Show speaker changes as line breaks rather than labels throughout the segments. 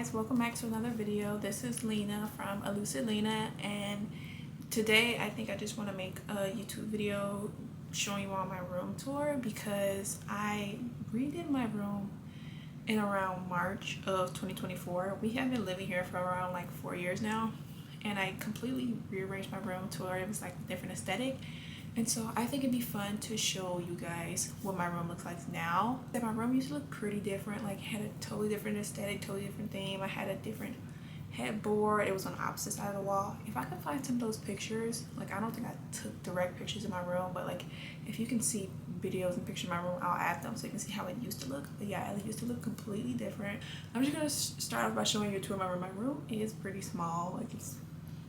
guys, welcome back to another video. This is Lena from Elucid Lena, and today I think I just want to make a YouTube video showing you all my room tour because I redid my room in around March of 2024. We have been living here for around like 4 years now, and I completely rearranged my room to where it was like a different aesthetic. And so I think it'd be fun to show you guys what my room looks like now. That my room used to look pretty different, like had a totally different aesthetic, totally different theme. I had a different headboard. It was on the opposite side of the wall. If I could find some of those pictures, like I don't think I took direct pictures of my room, but like if you can see videos and pictures of my room, I'll add them so you can see how it used to look. But yeah, it used to look completely different. I'm just gonna start off by showing you a tour of my room. My room is pretty small, like it's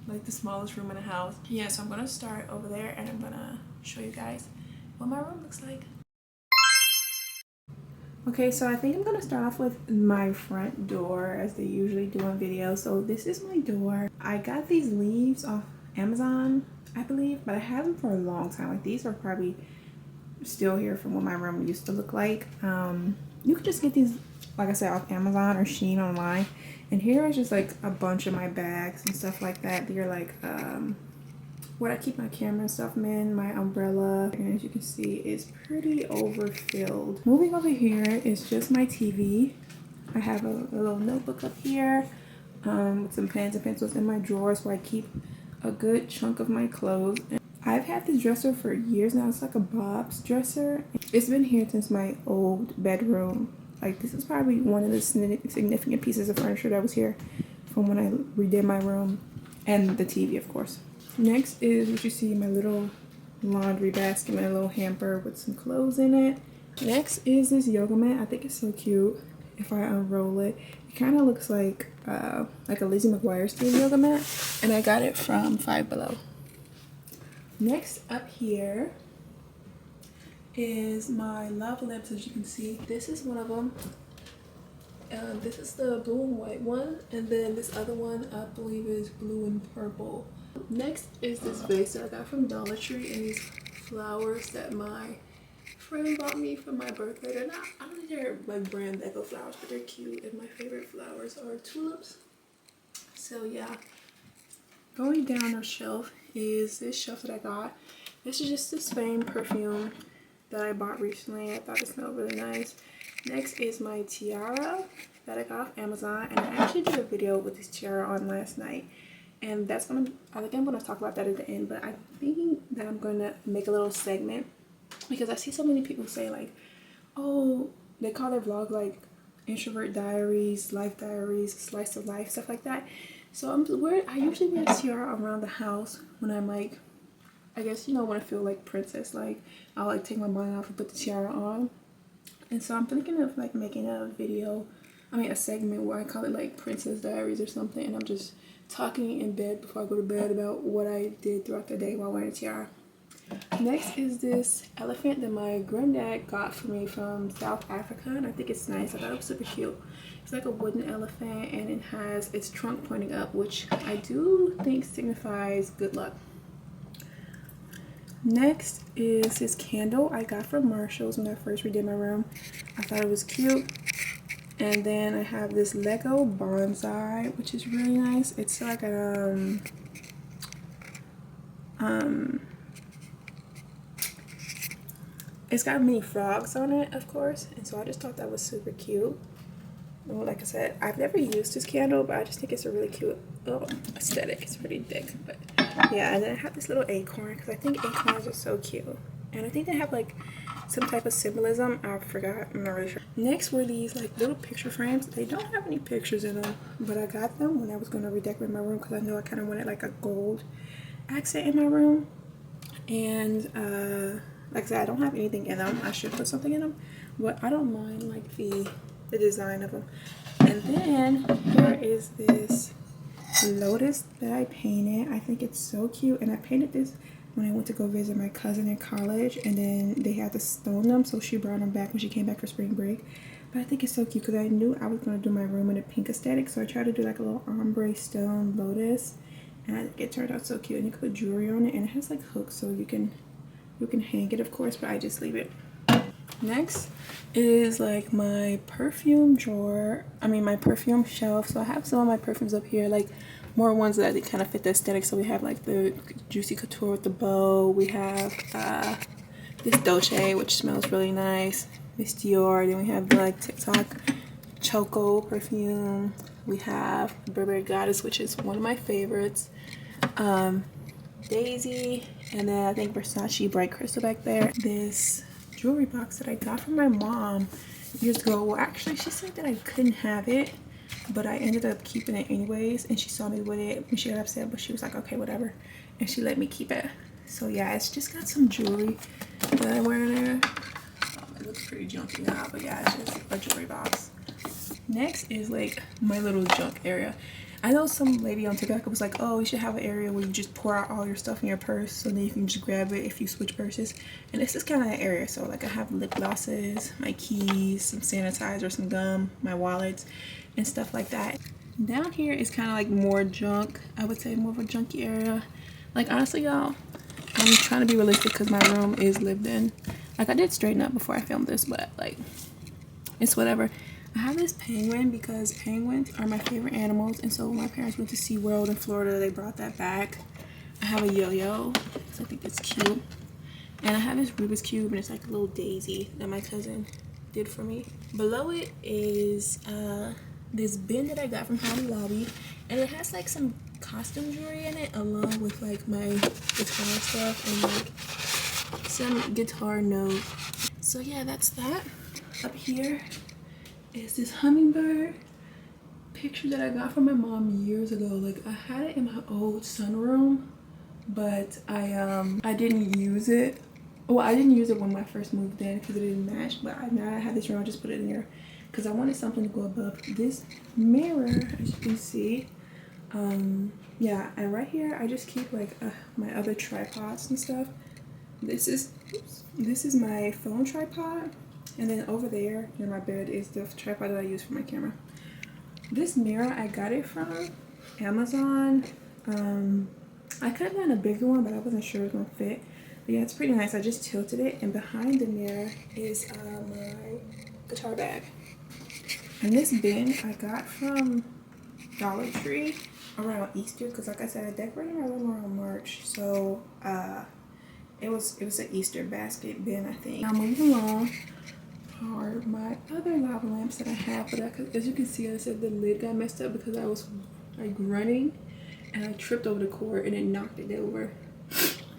like the smallest room in the house. Yeah, so I'm gonna start over there and I'm gonna show you guys what my room looks like. Okay, so I think I'm gonna start off with my front door as they usually do in videos. So this is my door. I got these leaves off Amazon, I believe, but I had them for a long time. Like these are probably still here from what my room used to look like. You could just get these, like I said, off Amazon or Shein online. And here is just like a bunch of my bags and stuff like that. They're like what I keep my camera and stuff in, my umbrella, and as you can see, it's pretty overfilled. Moving over here is just my TV. I have a little notebook up here with some pens and pencils in my drawers where I keep a good chunk of my clothes. And I've had this dresser for years now. It's like a Bob's dresser. It's been here since my old bedroom. Like this is probably one of the significant pieces of furniture that was here from when I redid my room, and the TV, of course. Next is what you see, my little laundry basket, my little hamper with some clothes in it. Next is this yoga mat. I think it's so cute. If I unroll it, it kind of looks like a Lizzie McGuire themed yoga mat, and I got it from Five Below. Next up here is my lava lamps. As you can see, this is one of them. This is the blue and white one, and then this other one I believe is blue and purple. Next is this vase that I got from Dollar Tree, and these flowers that my friend bought me for my birthday. They're not, I don't think they're like brand Echo flowers, but they're cute, and my favorite flowers are tulips. So yeah, going down the shelf is this shelf that I got. This is just the Spain perfume that I bought recently. I thought it smelled really nice. Next is my tiara that I got off Amazon, and I actually did a video with this tiara on last night, and that's gonna, I think I'm gonna talk about that at the end, but I'm thinking that I'm gonna make a little segment because I see so many people say like, oh, they call their vlog like introvert diaries, life diaries, slice of life, stuff like that. So I usually wear a tiara around the house when I'm like, I guess, you know, when I feel like princess, like I'll like take my bonnet off and put the tiara on. And so I'm thinking of like making a video, a segment where I call it like Princess Diaries or something, and I'm just talking in bed before I go to bed about what I did throughout the day while wearing a tiara. Next is this elephant that my granddad got for me from South Africa, and I think it's nice. I thought it was super cute. It's like a wooden elephant, and it has its trunk pointing up, which I do think signifies good luck. Next is this candle I got from Marshall's when I first redid my room. I thought it was cute. And then I have this Lego bonsai, which is really nice. It's like a it's got mini frogs on it, of course, and so I just thought that was super cute. Well, like I said, I've never used this candle, but I just think it's a really cute aesthetic. It's pretty thick, but yeah. And then I have this little acorn because I think acorns are so cute, and I think they have like some type of symbolism. I forgot, I'm not really sure. Next were these like little picture frames. They don't have any pictures in them, but I got them when I was going to redecorate my room because I know I kind of wanted like a gold accent in my room. And like I said, I don't have anything in them. I should put something in them, but I don't mind like the design of them. And then here is this lotus that I painted. I think it's so cute, and I painted this when I went to go visit my cousin in college, and then they had to stone them, so she brought them back when she came back for spring break. But I think it's so cute because I knew I was going to do my room in a pink aesthetic, so I tried to do like a little ombre stone lotus, and I think it turned out so cute. And you can put jewelry on it, and it has like hooks so you can hang it, of course, but I just leave it. Next is like my perfume drawer. I mean my perfume shelf. So I have some of my perfumes up here, like more ones that kind of fit the aesthetic. So we have like the Juicy Couture with the bow. We have this Dolce, which smells really nice. Miss Dior. Then we have the like TikTok Choco perfume. We have Burberry Goddess, which is one of my favorites. Daisy, and then I think Versace Bright Crystal back there. This jewelry box that I got from my mom years ago. Well, actually, she said that I couldn't have it, but I ended up keeping it anyways, and she saw me with it and she got upset, but she was like, okay, whatever, and she let me keep it. So yeah, it's just got some jewelry that I wear in there. It looks pretty junky now, but yeah, it's just a jewelry box. Next is like my little junk area. I know some lady on TikTok was like, oh, you should have an area where you just pour out all your stuff in your purse, so then you can just grab it if you switch purses. And this is kind of that area. So like I have lip glosses, my keys, some sanitizer, some gum, my wallets, and stuff like that. Down here is kind of like more junk. I would say more of a junky area. Like honestly, y'all, I'm trying to be realistic because my room is lived in. Like I did straighten up before I filmed this, but like it's whatever. I have this penguin because penguins are my favorite animals, and so when my parents went to SeaWorld in Florida, they brought that back. I have a yo-yo, so I think it's cute. And I have this Rubik's Cube, and it's like a little daisy that my cousin did for me. Below it is this bin that I got from Hobby Lobby, and it has like some costume jewelry in it, along with like my guitar stuff and like some guitar note. So yeah, that's that. Up here is this hummingbird picture that I got from my mom years ago. Like I had it in my old sunroom, but I didn't use it. Well, I didn't use it when I first moved in because it didn't match, but now I have this room, I just put it in there because I wanted something to go above this mirror, as you can see. Yeah, and right here I just keep like my other tripods and stuff. This is my phone tripod. And then over there near my bed is the tripod that I use for my camera. This mirror, I got it from Amazon. I could have gotten a bigger one, but I wasn't sure it was going to fit. But yeah, it's pretty nice. I just tilted it, and behind the mirror is my guitar bag. And this bin I got from Dollar Tree around Easter, because like I said, I decorated my room around March. So it was an Easter basket bin, I think. Now moving along are my other lava lamps that I have, but as you can see, I said the lid got messed up because I was like running and I tripped over the cord and it knocked it over.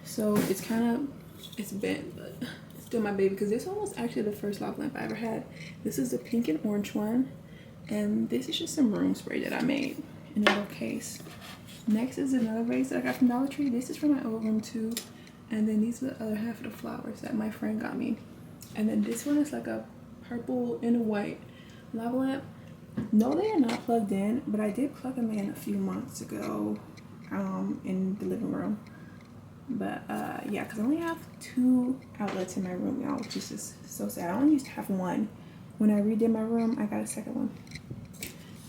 So it's bent, but it's still my baby because this one was actually the first lava lamp I ever had. This is the pink and orange one, and this is just some room spray that I made in a little case. Next is another vase that I got from Dollar Tree. This is from my old room too, and then these are the other half of the flowers that my friend got me. And then this one is like a purple and a white lava lamp. No, they are not plugged in, but I did plug them in a few months ago in the living room. But yeah, because I only have 2 outlets in my room now, which is just so sad. I only used to have 1. When I redid my room, I got a second one.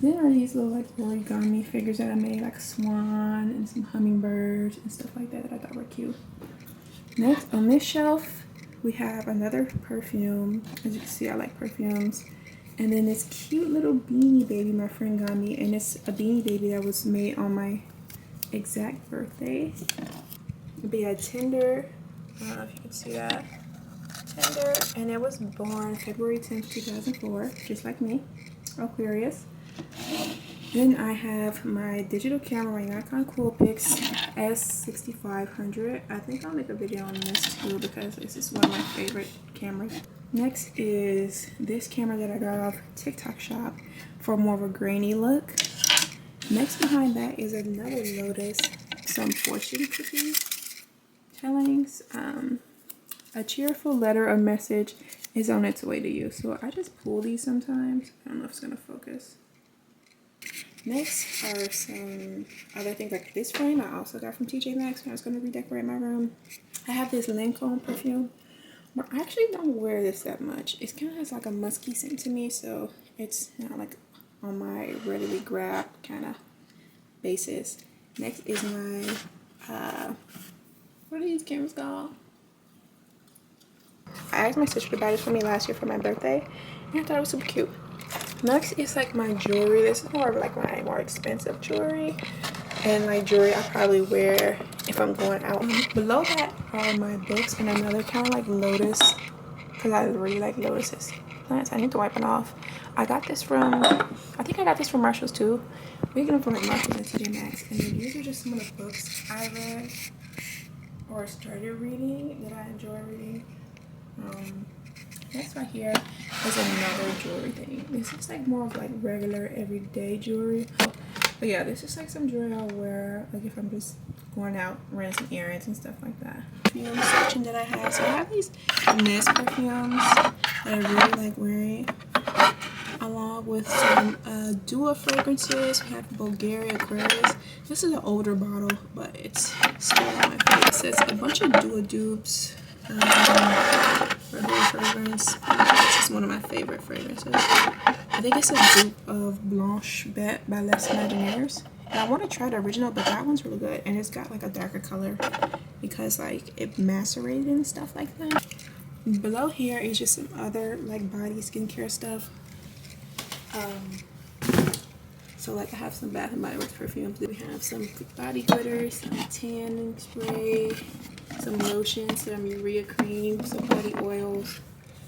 Then are these little like origami figures that I made, like a swan and some hummingbirds and stuff like that I thought were cute. Next on this shelf, we have another perfume. As you can see, I like perfumes. And then this cute little beanie baby my friend got me, and it's a beanie baby that was made on my exact birthday. But yeah, Tinder. I don't know if you can see that. Tinder, and it was born February 10th, 2004, just like me. Aquarius. Then I have my digital camera, my Nikon Coolpix S6500. I think I'll make a video on this too because this is one of my favorite cameras. Next is this camera that I got off TikTok shop for more of a grainy look. Next behind that is another Lotus, some fortune cookies tellings. A cheerful letter or message is on its way to you. So I just pull these sometimes. I don't know if it's gonna focus. Next are some other things like this frame I also got from TJ Maxx when I was going to redecorate my room. I have this Lancome perfume, but I actually don't wear this that much. It kind of has like a musky scent to me, so it's not like on my readily grab kind of basis. Next is my, what are these cameras called? I asked my sister to buy this for me last year for my birthday, and I thought it was super cute. Next is like my jewelry. This is more of like my more expensive jewelry, and like jewelry I probably wear if I'm going out. Below that are my books and another kind of like lotus, because I really like lotuses plants. I need to wipe it off. I got this from, I think I got this from Marshalls too. We get them from like Marshalls and TJ Maxx. And then these are just some of the books I read or started reading that I enjoy reading. Next right here is another jewelry thing. This is like more of like regular everyday jewelry. But yeah, this is like some jewelry I'll wear like if I'm just going out running some errands and stuff like that. Perfume section that I have. So I have these Nest perfumes that I really like wearing, along with some Dua fragrances. We have Bulgaria Aquarius. This is an older bottle, but it's still one of my favorites. It says a bunch of Dua dupes. Regular fragrance. This is one of my favorite fragrances. I think it's a dupe of Blanche Bête by Les Imaginaires. And I want to try the original, but that one's really good. And it's got like a darker color because like it macerated and stuff like that. Below here is just some other like body skincare stuff. So like I have some Bath and Body Works perfumes. We have some body glitter, some tanning spray, some lotions, some urea cream, some body oils,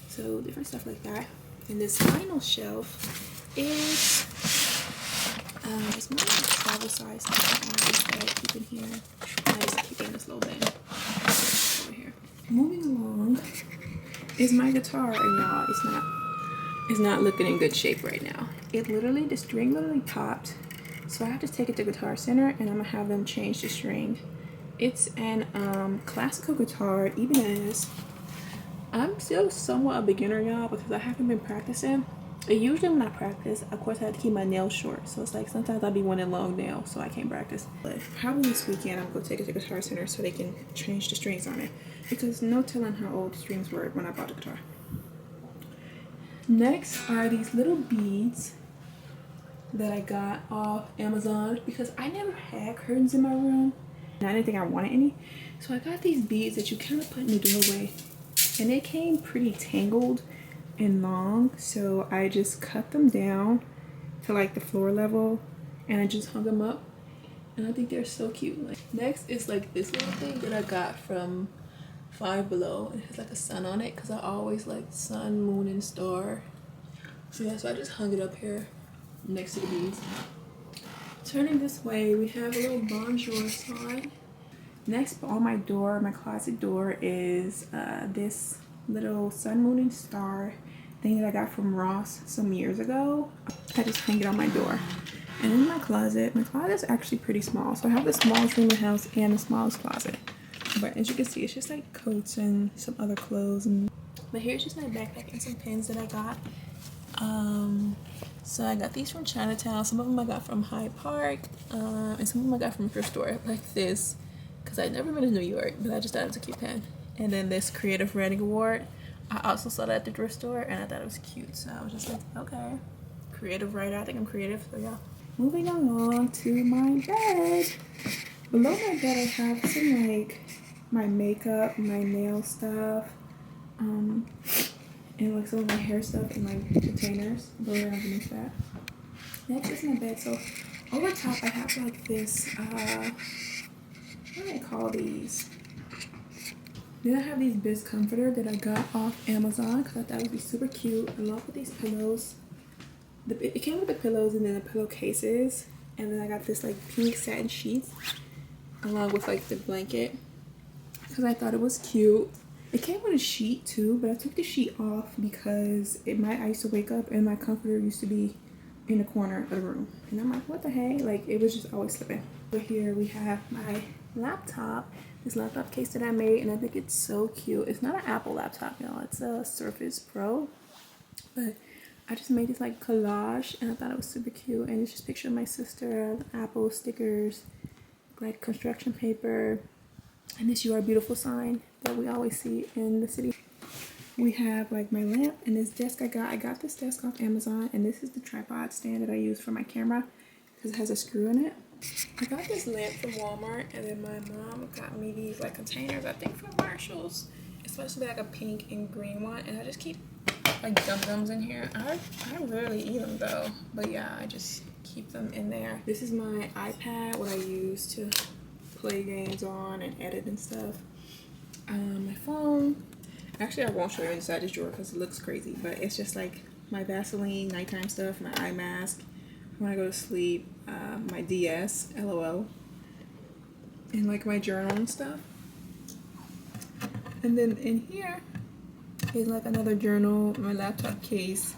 so different stuff like that. And this final shelf is it's more like travel size stuff that I keep in here. I just keep in this little bin over here. Moving along is my guitar, and y'all, it's not looking in good shape right now. The string literally popped, so I have to take it to Guitar Center and I'm gonna have them change the string. It's an classical guitar, even as I'm still somewhat a beginner, y'all, because I haven't been practicing. Usually when I practice, of course I have to keep my nails short, so it's like sometimes I'll be wanting long nails, so I can't practice. But probably this weekend I'm gonna take it to Guitar Center so they can change the strings on it, because no telling how old the strings were when I bought the guitar. Next are these little beads that I got off Amazon because I never had curtains in my room and I didn't think I wanted any. So I got these beads that you kind of put in the doorway, and they came pretty tangled and long, so I just cut them down to like the floor level and I just hung them up, and I think they're so cute. Like, next is like this little thing that I got from Five Below. It has like a sun on it because I always like sun, moon, and star. So yeah, so I just hung it up here next to the beads. Turning this way, we have a little bonjour sign. Next on my door, my closet door, is this little sun, moon, and star thing that I got from Ross some years ago. I just hang it on my door. And in my closet's actually pretty small. So I have the smallest room in the house and the smallest closet. But as you can see, it's just like coats and some other clothes. But here's just my backpack and some pins that I got. So I got these from Chinatown. Some of them I got from Hyde Park, and some of them I got from a thrift store, like this, because I'd never been to New York, but I just thought it was a cute pen. And then this Creative Writing Award, I also saw that at the thrift store, and I thought it was cute, so I was just like, okay, creative writer. I think I'm creative, so yeah. Moving along to my bed. Below my bed I have some like my makeup, my nail stuff, and like some of my hair stuff in my containers. Below underneath that. Next is my bed. So over top I have like this, what do I call these? Then I have these Biz Comforter that I got off Amazon because I thought it would be super cute, along with these pillows. It came with the pillows and then the pillowcases, and then I got this like pink satin sheets along with like the blanket because I thought it was cute. It came with a sheet too, but I took the sheet off because I used to wake up and my comforter used to be in the corner of the room, and I'm like, what the heck? Like, it was just always slipping. Over here we have my laptop, this laptop case that I made, and I think it's so cute. It's not an Apple laptop, y'all. It's a Surface Pro, but I just made this like collage and I thought it was super cute, and it's just a picture of my sister, Apple stickers, like construction paper, and this "You Are Beautiful" sign that we always see in the city. We have like my lamp and this desk I got this desk off Amazon, and this is the tripod stand that I use for my camera because it has a screw in it. I got this lamp from Walmart, and then my mom got me these like containers, I think from Marshalls, It's supposed to be like a pink and green one, and I just keep like dum-dums in here. I rarely eat them though, but yeah, I just keep them in there. This is my iPad, what I use to play games on and edit and stuff. My phone. Actually, I won't show you inside this drawer because it looks crazy, but it's just like my Vaseline nighttime stuff, my eye mask when I go to sleep, my DS, LOL, and like my journal and stuff. And then in here is like another journal, my laptop case,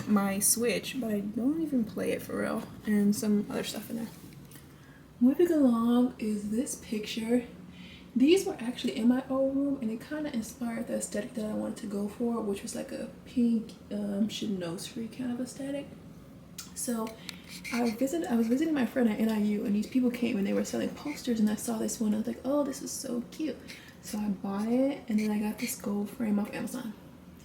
my Switch, but I don't even play it for real, and some other stuff in there. Moving along is this picture. These were actually in my old room, and it kind of inspired the aesthetic that I wanted to go for, which was like a pink Chinoiserie kind of aesthetic. So I was visiting my friend at NIU, and these people came and they were selling posters, and I saw this one. I was like, oh, this is so cute. So I bought it, and then I got this gold frame off Amazon.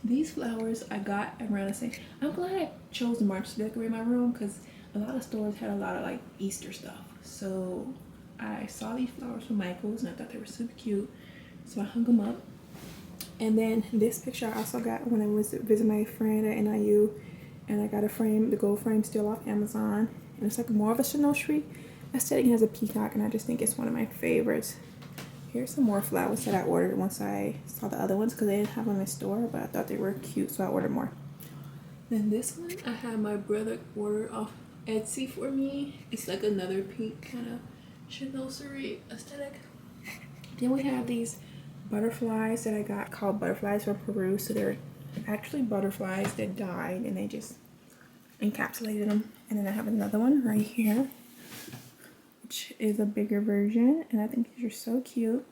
These flowers I got around the same. I'm glad I chose March to decorate my room because a lot of stores had a lot of like Easter stuff. So I saw these flowers from Michael's and I thought they were super cute. So I hung them up. And then this picture I also got when I was visiting my friend at NIU. And I got a frame, the gold frame still off Amazon. And it's like more of a Chinoiserie aesthetic. It has a peacock and I just think it's one of my favorites. Here's some more flowers that I ordered once I saw the other ones because they didn't have them in the store, but I thought they were cute, so I ordered more. Then this one I had my brother order off Etsy for me. It's like another pink kind of Chinoiserie aesthetic. Then we have these butterflies that I got called butterflies from Peru. So they're actually butterflies that died and they just encapsulated them. And then I have another one right here, which is a bigger version, and I think these are so cute.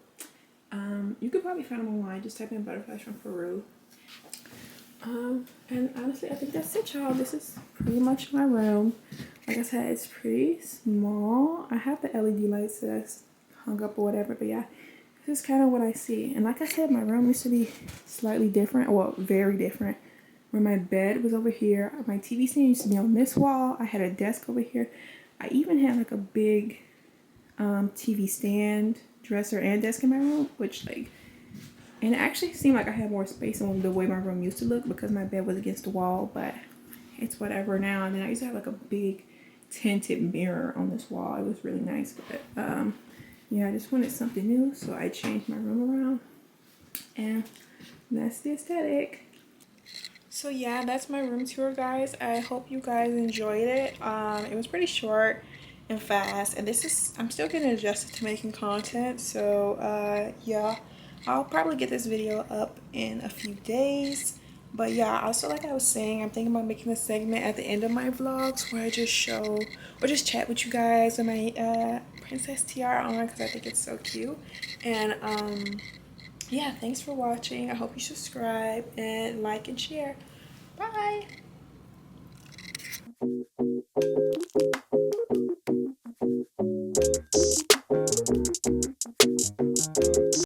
You could probably find them online. Just type in butterflies from Peru. And honestly, I think that's it, y'all. This is pretty much my room. Like I said, it's pretty small. I have the LED lights that's hung up or whatever, but yeah, this is kind of what I see. And like I said, my room used to be slightly different, well, very different. Where my bed was over here. My TV stand used to be on this wall. I had a desk over here. I even had like a big TV stand, dresser, and desk in my room, which like, and it actually seemed like I had more space than the way my room used to look because my bed was against the wall, but it's whatever now. And then I used to have like a big tinted mirror on this wall. It was really nice, but yeah, I just wanted something new, so I changed my room around, and that's the aesthetic. So yeah, that's my room tour, guys. I hope you guys enjoyed it. It was pretty short and fast, and I'm still getting adjusted to making content, so yeah, I'll probably get this video up in a few days. But yeah, also like I was saying, I'm thinking about making a segment at the end of my vlogs where I just show or just chat with you guys with my princess tiara on because I think it's so cute. And yeah, thanks for watching. I hope you subscribe and like and share. Bye.